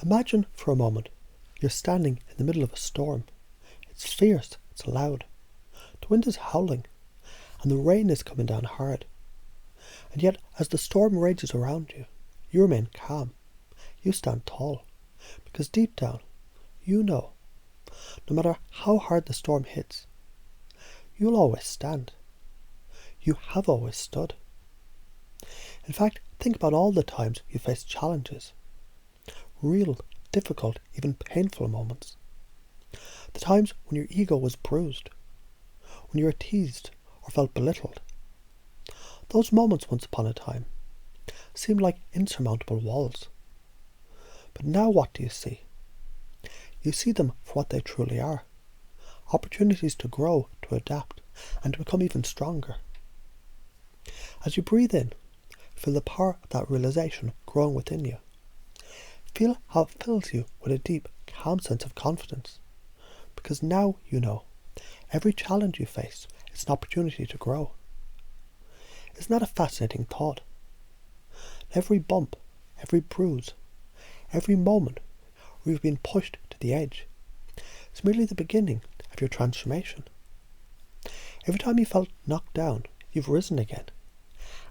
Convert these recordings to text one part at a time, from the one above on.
Imagine for a moment you're standing in the middle of a storm. It's fierce, it's loud. The wind is howling, and the rain is coming down hard. And yet, as the storm rages around you, you remain calm. You stand tall, because deep down, you know, no matter how hard the storm hits, you'll always stand. You have always stood. In fact, think about all the times you faced challenges. Real, difficult, even painful moments. The times when your ego was bruised, when you were teased or felt belittled. Those moments once upon a time seemed like insurmountable walls. But now what do you see? You see them for what they truly are. Opportunities to grow, to adapt, and to become even stronger. As you breathe in, feel the power of that realization growing within you. Feel how it fills you with a deep, calm sense of confidence. Because now you know, every challenge you face is an opportunity to grow. Isn't that a fascinating thought? Every bump, every bruise, every moment where you've been pushed to the edge is merely the beginning of your transformation. Every time you felt knocked down, you've risen again.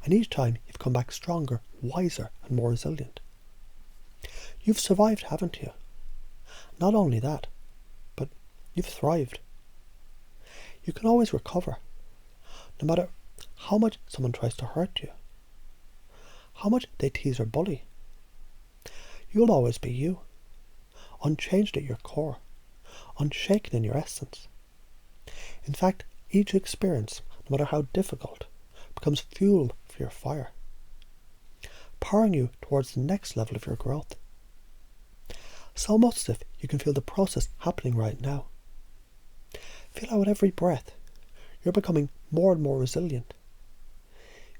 And each time you've come back stronger, wiser, and more resilient. You've survived, haven't you? Not only that, but you've thrived. You can always recover, no matter how much someone tries to hurt you, how much they tease or bully. You'll always be you, unchanged at your core, unshaken in your essence. In fact, each experience, no matter how difficult, becomes fuel for your fire, powering you towards the next level of your growth. It's almost as if you can feel the process happening right now. Feel how with every breath, you're becoming more and more resilient.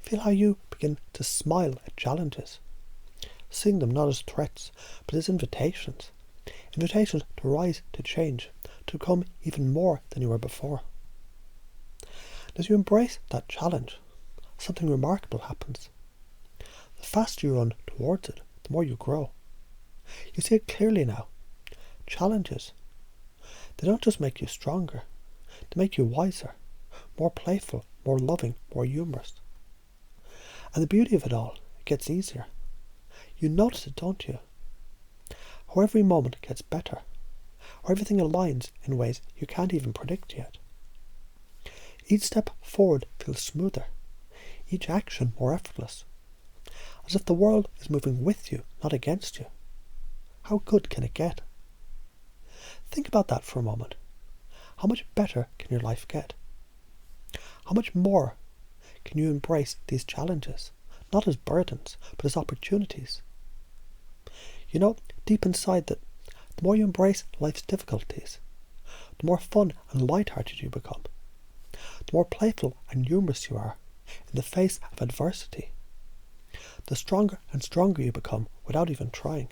Feel how you begin to smile at challenges, seeing them not as threats, but as invitations. Invitations to rise, to change, to become even more than you were before. As you embrace that challenge, something remarkable happens. The faster you run towards it, the more you grow. You see it clearly now. Challenges, they don't just make you stronger, they make you wiser, more playful, more loving, more humorous. And the beauty of it all, it gets easier. You notice it, don't you? How every moment gets better, or everything aligns in ways you can't even predict yet. Each step forward feels smoother, each action more effortless, as if the world is moving with you, not against you. How good can it get? Think about that for a moment. How much better can your life get? How much more can you embrace these challenges, not as burdens, but as opportunities? You know, deep inside that, the more you embrace life's difficulties, the more fun and light-hearted you become, the more playful and humorous you are in the face of adversity, the stronger and stronger you become without even trying.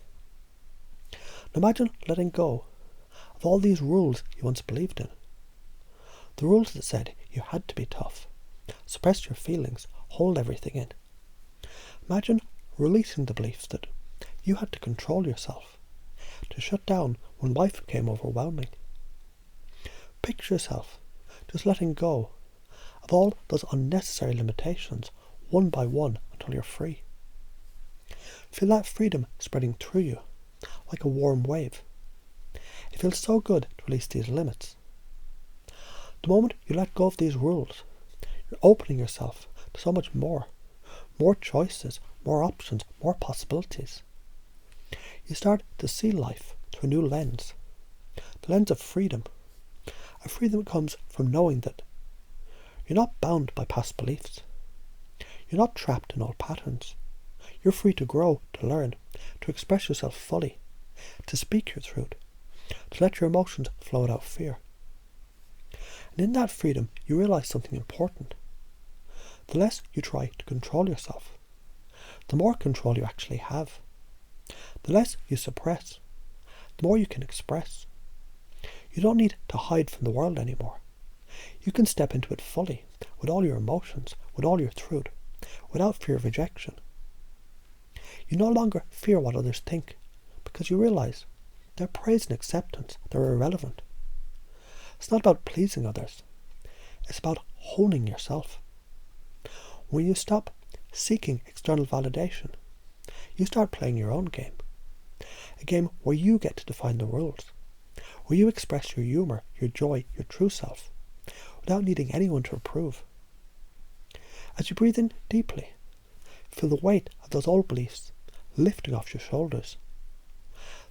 Now imagine letting go of all these rules you once believed in. The rules that said you had to be tough, suppress your feelings, hold everything in. Imagine releasing the beliefs that you had to control yourself, to shut down when life became overwhelming. Picture yourself just letting go of all those unnecessary limitations one by one until you're free. Feel that freedom spreading through you like a warm wave. It feels so good to release these limits. The moment you let go of these rules, you're opening yourself to so much more. More choices, more options, more possibilities. You start to see life through a new lens. The lens of freedom. A freedom that comes from knowing that you're not bound by past beliefs. You're not trapped in old patterns. You're free to grow, to learn, to express yourself fully, to speak your truth, to let your emotions flow without fear. And in that freedom, you realize something important. The less you try to control yourself, the more control you actually have. The less you suppress, the more you can express. You don't need to hide from the world anymore. You can step into it fully, with all your emotions, with all your truth, without fear of rejection. You no longer fear what others think, because you realise their praise and acceptance, they're irrelevant. It's not about pleasing others. It's about honing yourself. When you stop seeking external validation, you start playing your own game. A game where you get to define the rules, where you express your humour, your joy, your true self, without needing anyone to approve. As you breathe in deeply, feel the weight of those old beliefs lifting off your shoulders.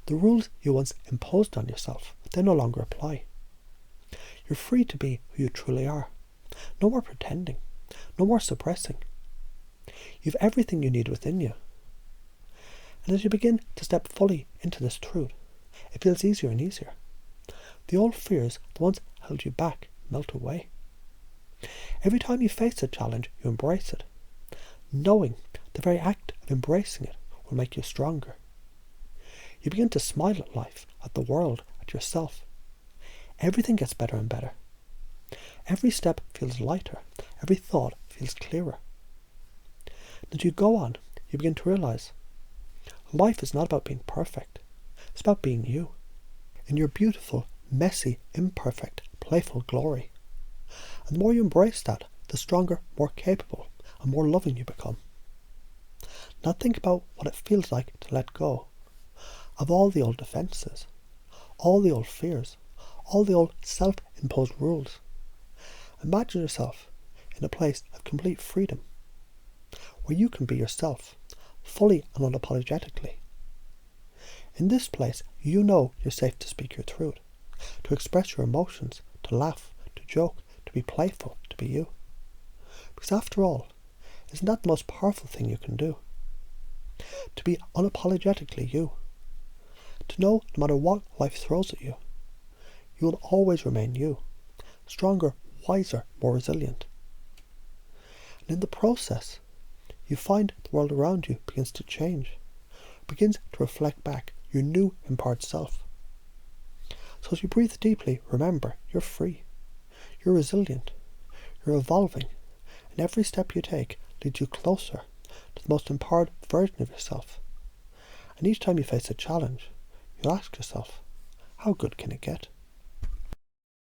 The rules you once imposed on yourself, they no longer apply. You're free to be who you truly are. No more pretending, no more suppressing. You've everything you need within you. And as you begin to step fully into this truth, it feels easier and easier. The old fears that once held you back melt away. Every time you face a challenge, you embrace it, knowing the very act of embracing it will make you stronger. You begin to smile at life, at the world, at yourself. Everything gets better and better. Every step feels lighter. Every thought feels clearer. And as you go on, you begin to realise life is not about being perfect. It's about being you, in your beautiful, messy, imperfect, playful glory. And the more you embrace that, the stronger, more capable, and more loving you become. Now think about what it feels like to let go of all the old defences, all the old fears, all the old self-imposed rules. Imagine yourself in a place of complete freedom, where you can be yourself, fully and unapologetically. In this place, you know you're safe to speak your truth, to express your emotions, to laugh, to joke, to be playful, to be you. Because after all, isn't that the most powerful thing you can do? To be unapologetically you. To know no matter what life throws at you, you will always remain you, stronger, wiser, more resilient. And in the process, you find the world around you begins to change, begins to reflect back your new empowered self. So as you breathe deeply, remember, you're free, you're resilient, you're evolving, and every step you take leads you closer to the most empowered version of yourself. And each time you face a challenge, you'll ask yourself, how good can it get?